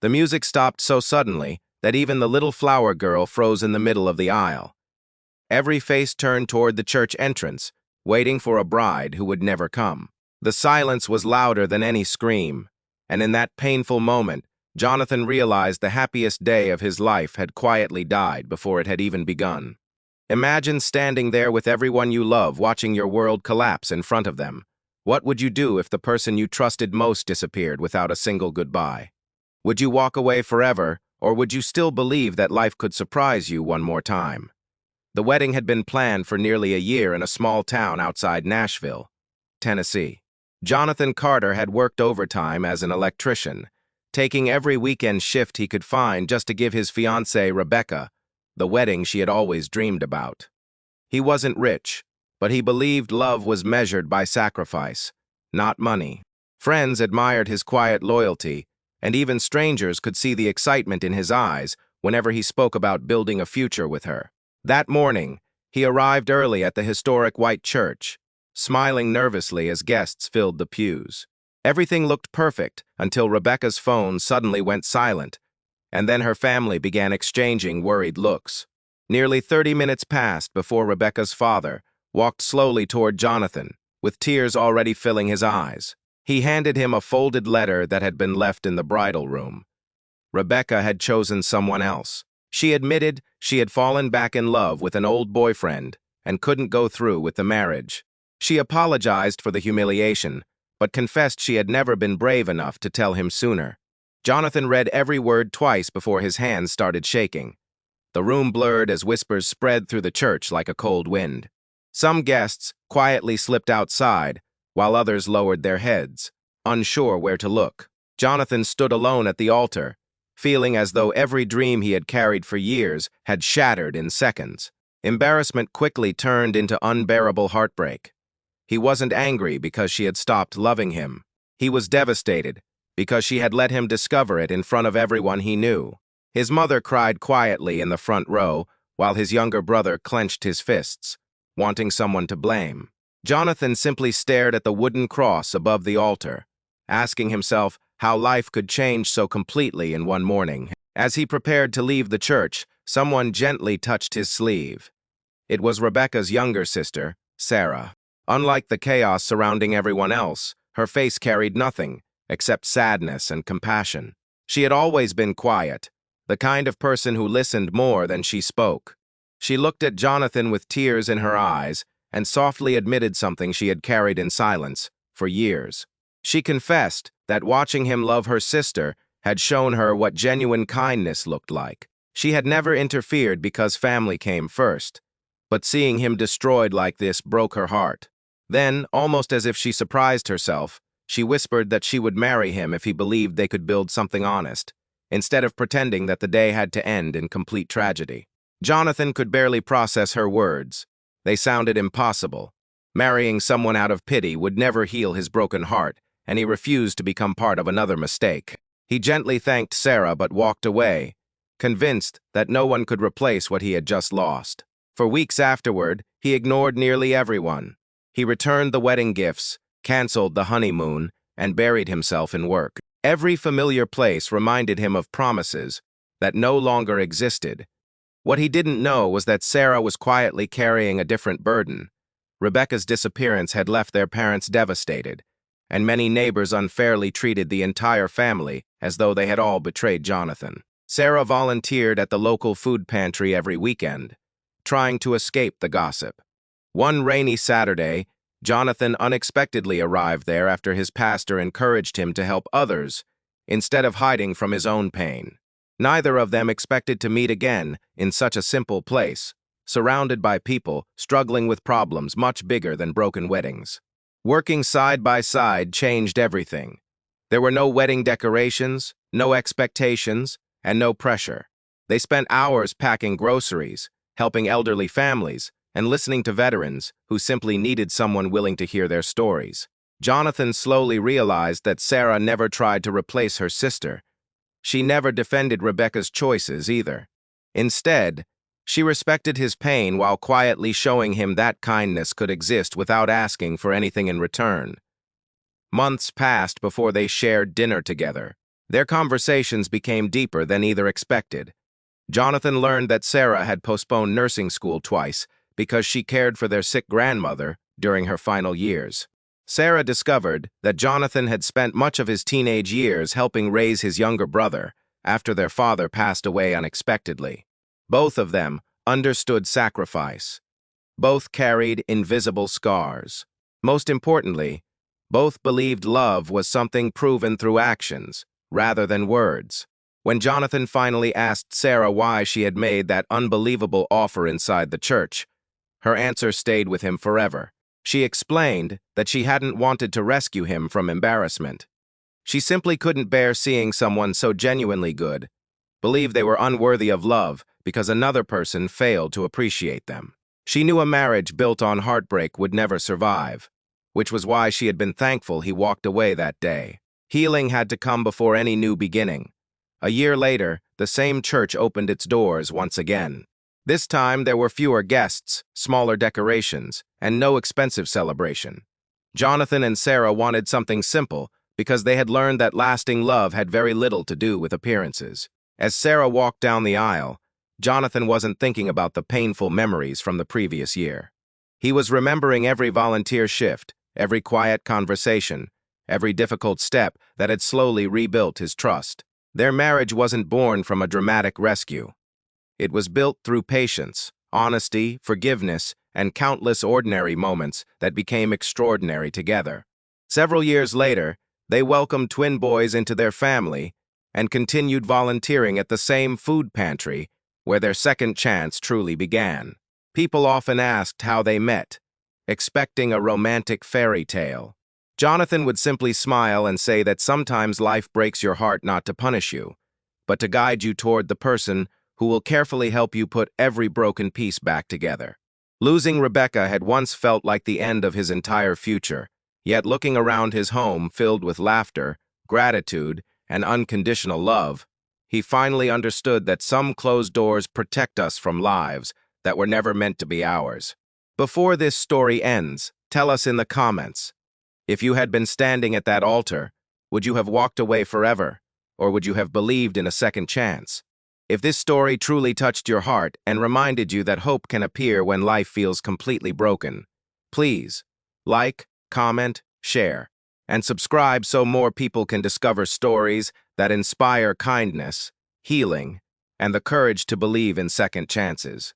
The music stopped so suddenly that even the little flower girl froze in the middle of the aisle. Every face turned toward the church entrance, waiting for a bride who would never come. The silence was louder than any scream, and in that painful moment, Jonathan realized the happiest day of his life had quietly died before it had even begun. Imagine standing there with everyone you love, watching your world collapse in front of them. What would you do if the person you trusted most disappeared without a single goodbye? Would you walk away forever, or would you still believe that life could surprise you one more time? The wedding had been planned for nearly a year in a small town outside Nashville, Tennessee. Jonathan Carter had worked overtime as an electrician, taking every weekend shift he could find just to give his fiancée, Rebecca, the wedding she had always dreamed about. He wasn't rich, but he believed love was measured by sacrifice, not money. Friends admired his quiet loyalty, and even strangers could see the excitement in his eyes whenever he spoke about building a future with her. That morning, he arrived early at the historic white church, smiling nervously as guests filled the pews. Everything looked perfect until Rebecca's phone suddenly went silent, and then her family began exchanging worried looks. Nearly 30 minutes passed before Rebecca's father walked slowly toward Jonathan, with tears already filling his eyes. He handed him a folded letter that had been left in the bridal room. Rebecca had chosen someone else. She admitted she had fallen back in love with an old boyfriend and couldn't go through with the marriage. She apologized for the humiliation, but confessed she had never been brave enough to tell him sooner. Jonathan read every word twice before his hands started shaking. The room blurred as whispers spread through the church like a cold wind. Some guests quietly slipped outside, while others lowered their heads, unsure where to look. Jonathan stood alone at the altar, feeling as though every dream he had carried for years had shattered in seconds. Embarrassment quickly turned into unbearable heartbreak. He wasn't angry because she had stopped loving him. He was devastated because she had let him discover it in front of everyone he knew. His mother cried quietly in the front row, while his younger brother clenched his fists, wanting someone to blame. Jonathan simply stared at the wooden cross above the altar, asking himself how life could change so completely in one morning. As he prepared to leave the church, someone gently touched his sleeve. It was Rebecca's younger sister, Sarah. Unlike the chaos surrounding everyone else, her face carried nothing except sadness and compassion. She had always been quiet, the kind of person who listened more than she spoke. She looked at Jonathan with tears in her eyes and softly admitted something she had carried in silence for years. She confessed that watching him love her sister had shown her what genuine kindness looked like. She had never interfered because family came first, but seeing him destroyed like this broke her heart. Then, almost as if she surprised herself, she whispered that she would marry him if he believed they could build something honest, instead of pretending that the day had to end in complete tragedy. Jonathan could barely process her words. They sounded impossible. Marrying someone out of pity would never heal his broken heart, and he refused to become part of another mistake. He gently thanked Sarah but walked away, convinced that no one could replace what he had just lost. For weeks afterward, he ignored nearly everyone. He returned the wedding gifts, canceled the honeymoon, and buried himself in work. Every familiar place reminded him of promises that no longer existed. What he didn't know was that Sarah was quietly carrying a different burden. Rebecca's disappearance had left their parents devastated, and many neighbors unfairly treated the entire family as though they had all betrayed Jonathan. Sarah volunteered at the local food pantry every weekend, trying to escape the gossip. One rainy Saturday, Jonathan unexpectedly arrived there after his pastor encouraged him to help others instead of hiding from his own pain. Neither of them expected to meet again in such a simple place, surrounded by people struggling with problems much bigger than broken weddings. Working side by side changed everything. There were no wedding decorations, no expectations, and no pressure. They spent hours packing groceries, helping elderly families, and listening to veterans who simply needed someone willing to hear their stories. Jonathan slowly realized that Sarah never tried to replace her sister. She never defended Rebecca's choices either. Instead, she respected his pain while quietly showing him that kindness could exist without asking for anything in return. Months passed before they shared dinner together, Their conversations became deeper than either expected. Jonathan learned that Sarah had postponed nursing school twice because she cared for their sick grandmother during her final years. Sarah discovered that Jonathan had spent much of his teenage years helping raise his younger brother after their father passed away unexpectedly. Both of them understood sacrifice. Both carried invisible scars. Most importantly, both believed love was something proven through actions, rather than words. When Jonathan finally asked Sarah why she had made that unbelievable offer inside the church, her answer stayed with him forever. She explained that she hadn't wanted to rescue him from embarrassment. She simply couldn't bear seeing someone so genuinely good, believe they were unworthy of love because another person failed to appreciate them. She knew a marriage built on heartbreak would never survive, which was why she had been thankful he walked away that day. Healing had to come before any new beginning. A year later, the same church opened its doors once again. This time, there were fewer guests, smaller decorations, and no expensive celebration. Jonathan and Sarah wanted something simple because they had learned that lasting love had very little to do with appearances. As Sarah walked down the aisle, Jonathan wasn't thinking about the painful memories from the previous year. He was remembering every volunteer shift, every quiet conversation, every difficult step that had slowly rebuilt his trust. Their marriage wasn't born from a dramatic rescue. It was built through patience, honesty, forgiveness, and countless ordinary moments that became extraordinary together. Several years later, they welcomed twin boys into their family and continued volunteering at the same food pantry where their second chance truly began. People often asked how they met, expecting a romantic fairy tale. Jonathan would simply smile and say that sometimes life breaks your heart not to punish you, but to guide you toward the person who will carefully help you put every broken piece back together. Losing Rebecca had once felt like the end of his entire future, yet looking around his home filled with laughter, gratitude, and unconditional love, he finally understood that some closed doors protect us from lives that were never meant to be ours. Before this story ends, tell us in the comments, if you had been standing at that altar, would you have walked away forever, or would you have believed in a second chance? If this story truly touched your heart and reminded you that hope can appear when life feels completely broken, please like, comment, share, and subscribe so more people can discover stories that inspire kindness, healing, and the courage to believe in second chances.